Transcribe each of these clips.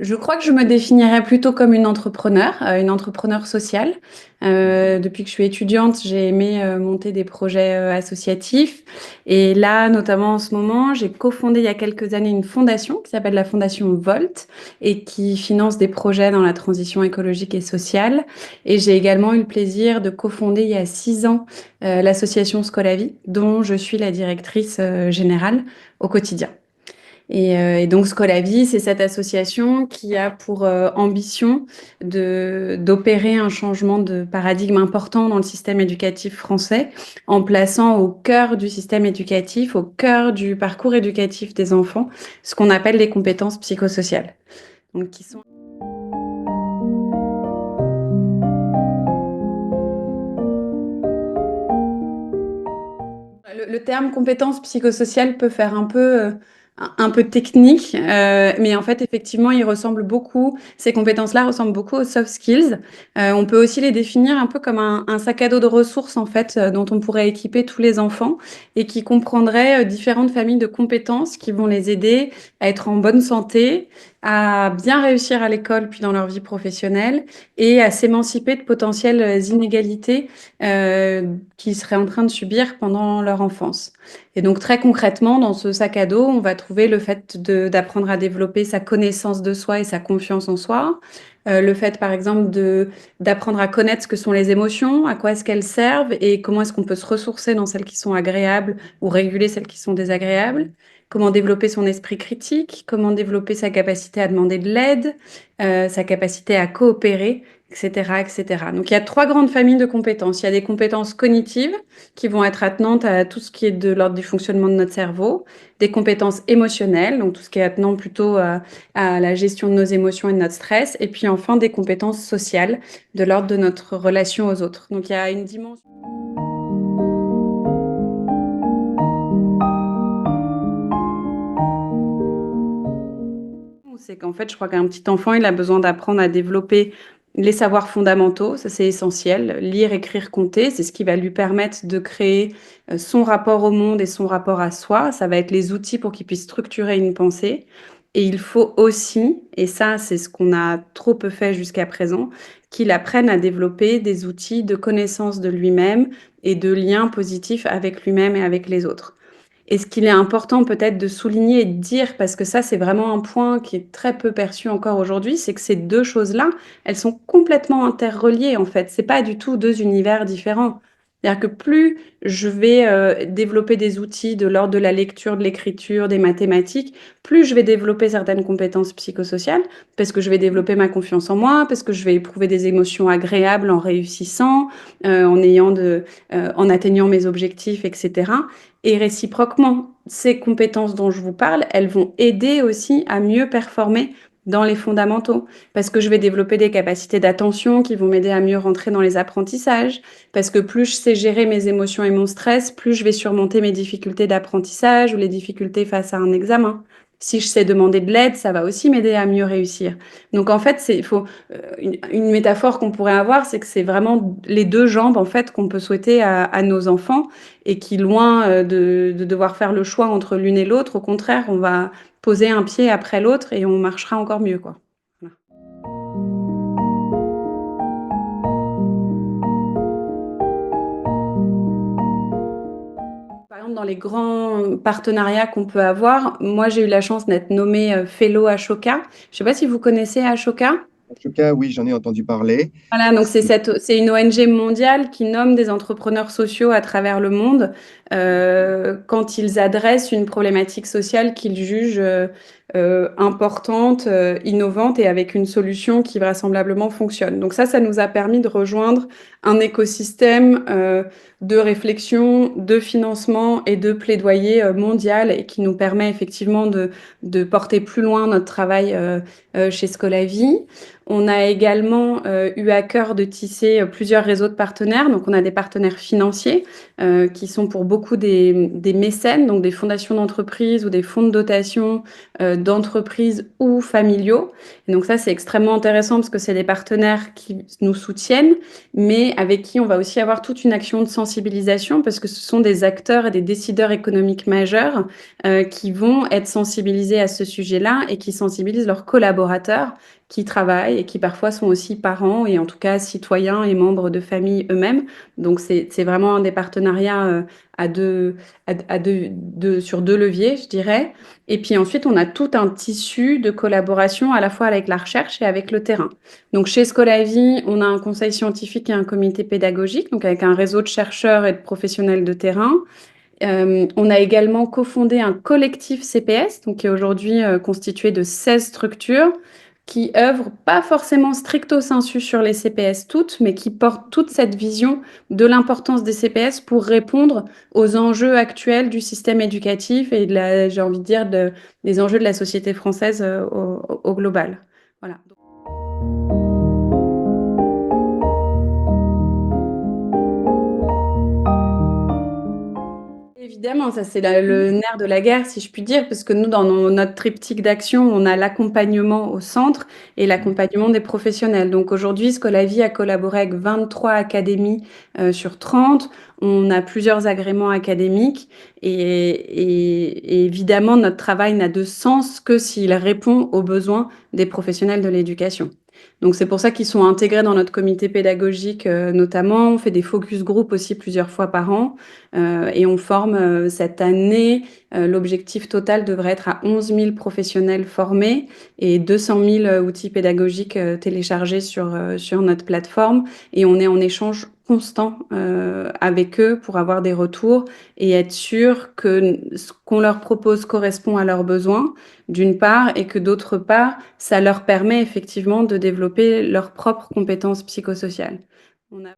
Je crois que je me définirais plutôt comme une entrepreneur sociale. Depuis que je suis étudiante, j'ai aimé monter des projets associatifs. Et là, notamment en ce moment, j'ai cofondé il y a quelques années une fondation qui s'appelle la Fondation Volt et qui finance des projets dans la transition écologique et sociale. Et j'ai également eu le plaisir de cofonder il y a 6 ans l'association Scolavi, dont je suis la directrice générale au quotidien. Et donc Scolavi, c'est cette association qui a pour ambition d'opérer un changement de paradigme important dans le système éducatif français, en plaçant au cœur du système éducatif, au cœur du parcours éducatif des enfants, ce qu'on appelle les compétences psychosociales. Donc, qui sont... Le terme compétence psychosociale peut faire un peu technique, mais en fait, effectivement, ces compétences-là ressemblent beaucoup aux soft skills. On peut aussi les définir un peu comme un sac à dos de ressources, en fait, dont on pourrait équiper tous les enfants et qui comprendrait différentes familles de compétences qui vont les aider à être en bonne santé, à bien réussir à l'école puis dans leur vie professionnelle et à s'émanciper de potentielles inégalités qu'ils seraient en train de subir pendant leur enfance. Et donc très concrètement, dans ce sac à dos, on va trouver le fait d'apprendre à développer sa connaissance de soi et sa confiance en soi, le fait par exemple d'apprendre à connaître ce que sont les émotions, à quoi est-ce qu'elles servent et comment est-ce qu'on peut se ressourcer dans celles qui sont agréables ou réguler celles qui sont désagréables. Comment développer son esprit critique, comment développer sa capacité à demander de l'aide, sa capacité à coopérer, etc., etc. Donc, il y a trois grandes familles de compétences. Il y a des compétences cognitives qui vont être attenantes à tout ce qui est de l'ordre du fonctionnement de notre cerveau, des compétences émotionnelles, donc tout ce qui est attenant plutôt à la gestion de nos émotions et de notre stress, et puis enfin des compétences sociales de l'ordre de notre relation aux autres. Donc, il y a une dimension. C'est qu'en fait, je crois qu'un petit enfant, il a besoin d'apprendre à développer les savoirs fondamentaux, ça c'est essentiel. Lire, écrire, compter, c'est ce qui va lui permettre de créer son rapport au monde et son rapport à soi. Ça va être les outils pour qu'il puisse structurer une pensée. Et il faut aussi, et ça c'est ce qu'on a trop peu fait jusqu'à présent, qu'il apprenne à développer des outils de connaissance de lui-même et de liens positifs avec lui-même et avec les autres. Et ce qu'il est important peut-être de souligner et de dire, parce que ça, c'est vraiment un point qui est très peu perçu encore aujourd'hui, c'est que ces deux choses-là, elles sont complètement interreliées en fait. C'est pas du tout deux univers différents. C'est-à-dire que plus je vais développer des outils de l'ordre de la lecture, de l'écriture, des mathématiques, plus je vais développer certaines compétences psychosociales, parce que je vais développer ma confiance en moi, parce que je vais éprouver des émotions agréables en réussissant, en atteignant mes objectifs, etc. Et réciproquement, ces compétences dont je vous parle, elles vont aider aussi à mieux performer dans les fondamentaux, parce que je vais développer des capacités d'attention qui vont m'aider à mieux rentrer dans les apprentissages, parce que plus je sais gérer mes émotions et mon stress, plus je vais surmonter mes difficultés d'apprentissage ou les difficultés face à un examen. Si je sais demander de l'aide, ça va aussi m'aider à mieux réussir. Donc en fait, une métaphore qu'on pourrait avoir, c'est que c'est vraiment les deux jambes en fait qu'on peut souhaiter à nos enfants et qui, loin de devoir faire le choix entre l'une et l'autre, au contraire, on va poser un pied après l'autre et on marchera encore mieux, quoi. Voilà. Par exemple, dans les grands partenariats qu'on peut avoir, moi j'ai eu la chance d'être nommée Fellow Ashoka. Je ne sais pas si vous connaissez Ashoka. En tout cas, oui, j'en ai entendu parler. Voilà, donc c'est une ONG mondiale qui nomme des entrepreneurs sociaux à travers le monde quand ils adressent une problématique sociale qu'ils jugent importante, innovante et avec une solution qui vraisemblablement fonctionne. Donc ça nous a permis de rejoindre un écosystème de réflexion, de financement et de plaidoyer mondial et qui nous permet effectivement de porter plus loin notre travail chez Scolavi. On a également eu à cœur de tisser plusieurs réseaux de partenaires. Donc, on a des partenaires financiers qui sont pour beaucoup des mécènes, donc des fondations d'entreprises ou des fonds de dotation d'entreprises ou familiaux. Et donc, ça, c'est extrêmement intéressant parce que c'est des partenaires qui nous soutiennent, mais avec qui on va aussi avoir toute une action de sensibilisation parce que ce sont des acteurs et des décideurs économiques majeurs qui vont être sensibilisés à ce sujet-là et qui sensibilisent leurs collaborateurs qui travaillent et qui parfois sont aussi parents et en tout cas citoyens et membres de famille eux-mêmes. Donc c'est vraiment un des partenariats sur deux leviers, je dirais. Et puis ensuite, on a tout un tissu de collaboration à la fois avec la recherche et avec le terrain. Donc chez Scolavi, on a un conseil scientifique et un comité pédagogique, donc avec un réseau de chercheurs et de professionnels de terrain. On a également cofondé un collectif CPS, donc qui est aujourd'hui constitué de 16 structures qui œuvrent pas forcément stricto sensu sur les CPS toutes, mais qui portent toute cette vision de l'importance des CPS pour répondre aux enjeux actuels du système éducatif et j'ai envie de dire, des enjeux de la société française au global. Voilà. Évidemment, ça c'est le nerf de la guerre, si je puis dire, parce que nous, dans notre triptyque d'action, on a l'accompagnement au centre et l'accompagnement des professionnels. Donc aujourd'hui, Scolavi a collaboré avec 23 académies sur 30. On a plusieurs agréments académiques et évidemment, notre travail n'a de sens que s'il répond aux besoins des professionnels de l'éducation. Donc c'est pour ça qu'ils sont intégrés dans notre comité pédagogique notamment. On fait des focus group aussi plusieurs fois par an. Et on forme cette année, l'objectif total devrait être à 11 000 professionnels formés et 200 000 outils pédagogiques téléchargés sur notre plateforme. Et on est en échange constant avec eux pour avoir des retours et être sûr que ce qu'on leur propose correspond à leurs besoins, d'une part, et que d'autre part, ça leur permet effectivement de développer leurs propres compétences psychosociales. On a...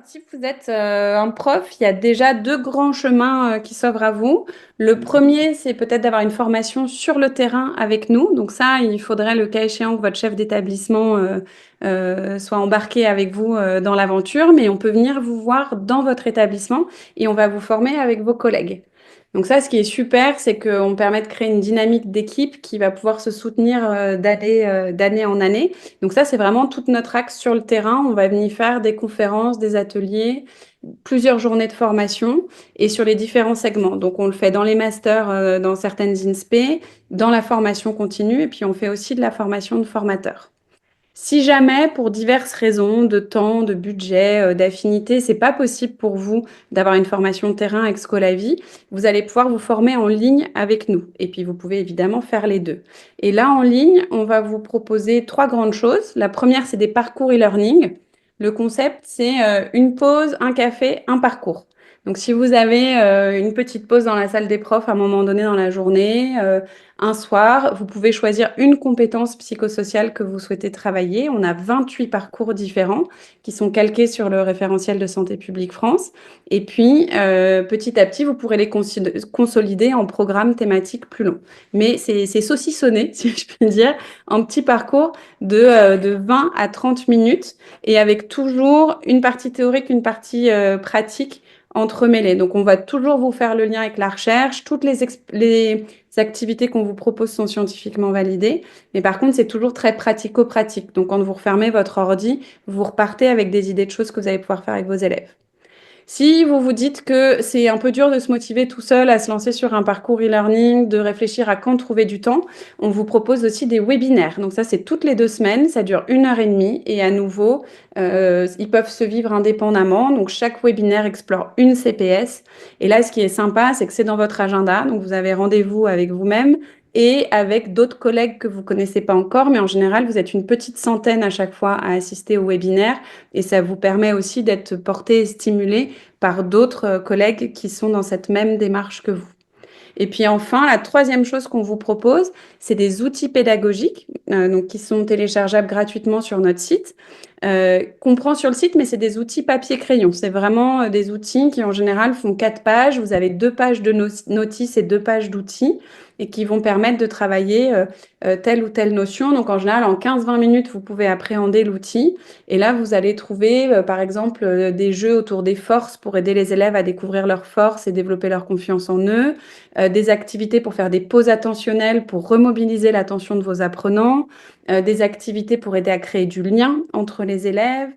Si vous êtes un prof, il y a déjà deux grands chemins qui s'offrent à vous. Le premier, c'est peut-être d'avoir une formation sur le terrain avec nous. Donc ça, il faudrait le cas échéant que votre chef d'établissement soit embarqué avec vous dans l'aventure, mais on peut venir vous voir dans votre établissement et on va vous former avec vos collègues. Donc ça, ce qui est super, c'est qu'on permet de créer une dynamique d'équipe qui va pouvoir se soutenir d'année en année. Donc ça, c'est vraiment toute notre axe sur le terrain. On va venir faire des conférences, des ateliers, plusieurs journées de formation et sur les différents segments. Donc on le fait dans les masters, dans certaines INSPE, dans la formation continue et puis on fait aussi de la formation de formateurs. Si jamais, pour diverses raisons, de temps, de budget, d'affinité, c'est pas possible pour vous d'avoir une formation de terrain avec Scolavi, vous allez pouvoir vous former en ligne avec nous. Et puis, vous pouvez évidemment faire les deux. Et là, en ligne, on va vous proposer trois grandes choses. La première, c'est des parcours e-learning. Le concept, c'est une pause, un café, un parcours. Donc, si vous avez une petite pause dans la salle des profs à un moment donné dans la journée, un soir, vous pouvez choisir une compétence psychosociale que vous souhaitez travailler. On a 28 parcours différents qui sont calqués sur le référentiel de Santé publique France. Et puis, petit à petit, vous pourrez les consolider en programmes thématiques plus longs. Mais c'est saucissonné, si je puis dire, en petits parcours de 20 à 30 minutes et avec toujours une partie théorique, une partie pratique entremêlées. Donc, on va toujours vous faire le lien avec la recherche. Toutes les activités qu'on vous propose sont scientifiquement validées. Mais par contre, c'est toujours très pratico-pratique. Donc, quand vous refermez votre ordi, vous repartez avec des idées de choses que vous allez pouvoir faire avec vos élèves. Si vous vous dites que c'est un peu dur de se motiver tout seul à se lancer sur un parcours e-learning, de réfléchir à quand trouver du temps, on vous propose aussi des webinaires. Donc ça, c'est toutes les 2 semaines, ça dure 1 heure et demie et à nouveau, ils peuvent se vivre indépendamment. Donc chaque webinaire explore une CPS. Et là, ce qui est sympa, c'est que c'est dans votre agenda. Donc vous avez rendez-vous avec vous-même et avec d'autres collègues que vous connaissez pas encore, mais en général, vous êtes une petite centaine à chaque fois à assister au webinaire et ça vous permet aussi d'être porté et stimulé par d'autres collègues qui sont dans cette même démarche que vous. Et puis enfin, la troisième chose qu'on vous propose, c'est des outils pédagogiques donc qui sont téléchargeables gratuitement sur notre site. qu'on prend sur le site, mais c'est des outils papier-crayon. C'est vraiment, des outils qui, en général, font 4 pages. Vous avez 2 pages de notices et 2 pages d'outils et qui vont permettre de travailler, telle ou telle notion. Donc en général, en 15-20 minutes, vous pouvez appréhender l'outil et là, vous allez trouver, par exemple, des jeux autour des forces pour aider les élèves à découvrir leurs forces et développer leur confiance en eux, des activités pour faire des pauses attentionnelles, pour remobiliser l'attention de vos apprenants, des activités pour aider à créer du lien entre les élèves.